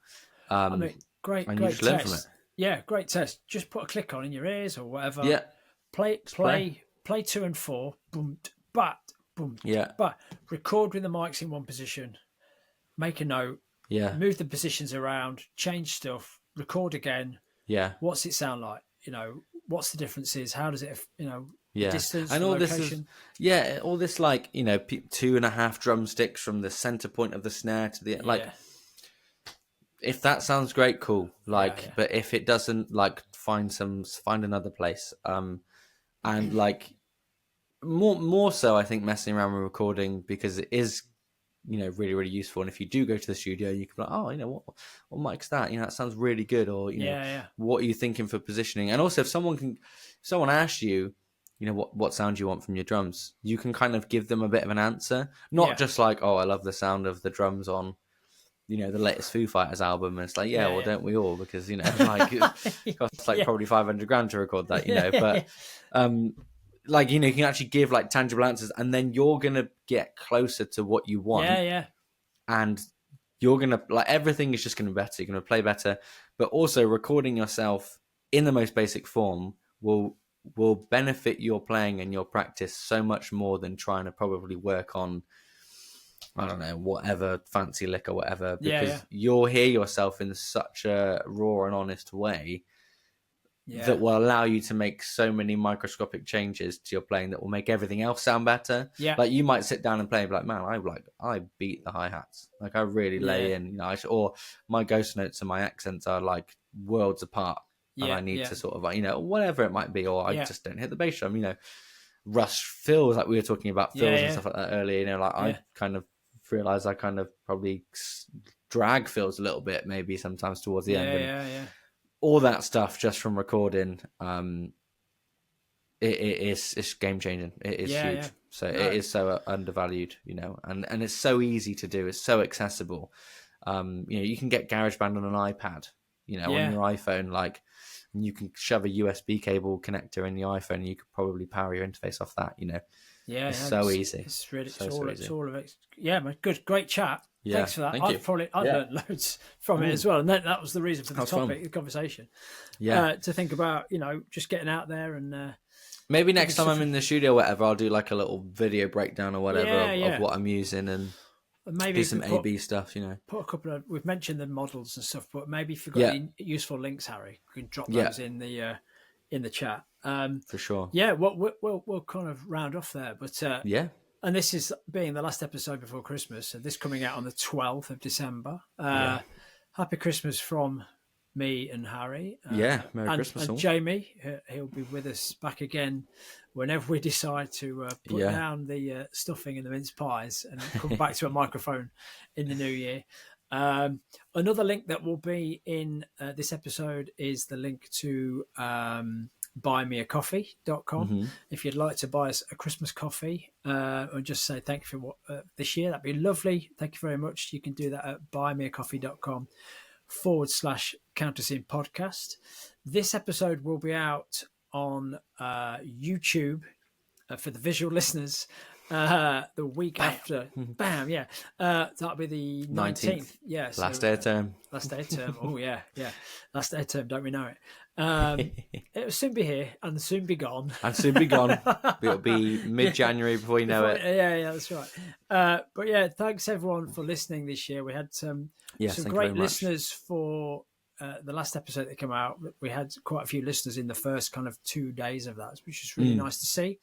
Speaker 1: I mean, great test. From it. Yeah, great test. Just put a click on in your ears or whatever.
Speaker 2: Yeah.
Speaker 1: Play 2 and 4. Boom, boom.
Speaker 2: Yeah.
Speaker 1: But record with the mics in one position. Make a note.
Speaker 2: Yeah.
Speaker 1: Move the positions around. Change stuff. Record again.
Speaker 2: Yeah.
Speaker 1: What's it sound like? What's the differences? How does it? Distance,
Speaker 2: and all
Speaker 1: location.
Speaker 2: This is all this 2.5 drumsticks from the center point of the snare to the if that sounds great, cool. But if it doesn't, find another place. And more so, I think messing around with recording, because it is really, really useful. And if you do go to the studio, you can be like, what mic's that? That sounds really good. Or what are you thinking for positioning? And also, if someone asks you, what sound you want from your drums, you can kind of give them a bit of an answer, not just like, I love the sound of the drums on, the latest Foo Fighters album. And it's like, don't we all? Because, it costs probably $500,000 to record that, but, you can actually give tangible answers, and then you're going to get closer to what you want.
Speaker 1: Yeah.
Speaker 2: And you're going to, everything is just going to be better. You're going to play better, but also recording yourself in the most basic form will benefit your playing and your practice so much more than trying to probably work on, I don't know, whatever fancy lick or whatever, because you'll hear yourself in such a raw and honest way that will allow you to make so many microscopic changes to your playing that will make everything else sound better.
Speaker 1: Yeah.
Speaker 2: You might sit down and play and be like, man, I beat the hi-hats. I really lay in, or my ghost notes and my accents are worlds apart. And I need to sort of, whatever it might be, or I just don't hit the bass drum, Russ fills, we were talking about fills and stuff like that earlier, I kind of realised I kind of probably drag fills a little bit, maybe sometimes towards the end.
Speaker 1: Yeah.
Speaker 2: All that stuff just from recording, it's game changing. It is huge. Yeah. So it is so undervalued, and it's so easy to do. It's so accessible. You can get GarageBand on an iPad, on your iPhone, and you can shove a USB cable connector in the iPhone, and you could probably power your interface off that. It's so easy.
Speaker 1: It's really
Speaker 2: so
Speaker 1: it's all of it. Yeah, man, great chat.
Speaker 2: Yeah,
Speaker 1: thanks for that.
Speaker 2: I've
Speaker 1: learned loads from it as well, and that was the reason for the topic, the conversation.
Speaker 2: Yeah,
Speaker 1: to think about, just getting out there and.
Speaker 2: Maybe next time I'm in the studio, or whatever, I'll do a little video breakdown or whatever of what I'm using, and maybe do some A/B stuff.
Speaker 1: Put a couple of. We've mentioned the models and stuff, but maybe if you've got any useful links, Harry, you can drop those in the chat.
Speaker 2: For sure.
Speaker 1: Yeah, we'll kind of round off there, but
Speaker 2: Yeah.
Speaker 1: and this is being the last episode before Christmas, so this coming out on the 12th of December. Happy Christmas from me and Harry.
Speaker 2: Yeah, Merry Christmas
Speaker 1: and
Speaker 2: all.
Speaker 1: Jamie, he'll be with us back again whenever we decide to put down the stuffing and the mince pies and come back to a microphone in the new year. Another link that will be in this episode is the link to buymeacoffee.com. If you'd like to buy us a Christmas coffee and just say thank you for this year, that'd be lovely. Thank you very much. You can do that at buymeacoffee.com/Counterscene podcast. This episode will be out on YouTube for the visual listeners the week after. Bam, yeah. That'll be the 19th. Yeah. So,
Speaker 2: last day of term.
Speaker 1: Last day of term. Oh, yeah. Last day of term, don't we know it? It will soon be here and soon be gone.
Speaker 2: And soon be gone. It'll be mid-January before you know it.
Speaker 1: Yeah, that's right. But yeah, thanks everyone for listening this year. We had some great listeners for the last episode that came out. We had quite a few listeners in the first kind of 2 days of that, which is really nice to see.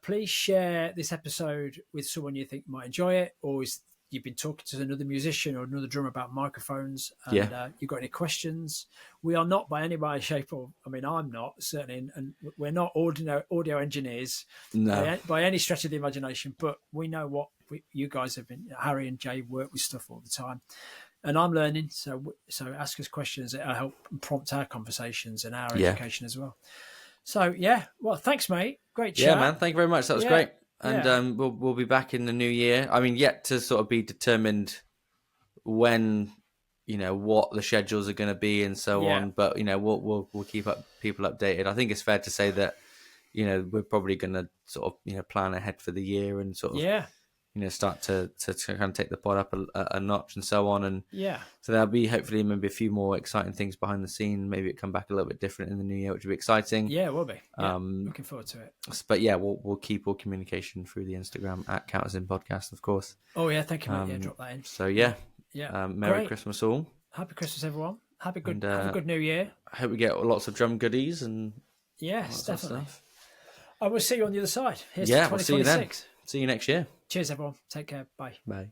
Speaker 1: Please share this episode with someone you think might enjoy it, or you've been talking to another musician or another drummer about microphones and you've got any questions. We are not by any way, shape, or I'm not, certainly, and we're not audio engineers by any stretch of the imagination, but we know what you guys have been. Harry and Jay work with stuff all the time, and I'm learning, so ask us questions that help prompt our conversations and our education as well. So well, thanks, mate. Great chat.
Speaker 2: Yeah, man. Thank you very much. That was great. And we'll be back in the new year. I mean, yet to sort of be determined when, what the schedules are going to be and so on. But we'll keep people updated. I think it's fair to say that we're probably going to sort of plan ahead for the year and sort of start to kind of take the pod up a notch and so on. And so there'll be hopefully maybe a few more exciting things behind the scene. Maybe it come back a little bit different in the new year, which will be exciting.
Speaker 1: Yeah, it will be. Looking forward to it.
Speaker 2: But yeah, we'll keep all communication through the Instagram at Counterscene Podcast, of course.
Speaker 1: Oh yeah, thank you, mate. Drop that in.
Speaker 2: So Merry Christmas all.
Speaker 1: Happy Christmas, everyone. Have a good New Year.
Speaker 2: I hope we get lots of drum goodies and
Speaker 1: yes, definitely. I will see you on the other side. Here's
Speaker 2: we'll see you then. See you next year.
Speaker 1: Cheers, everyone. Take care. Bye.
Speaker 2: Bye.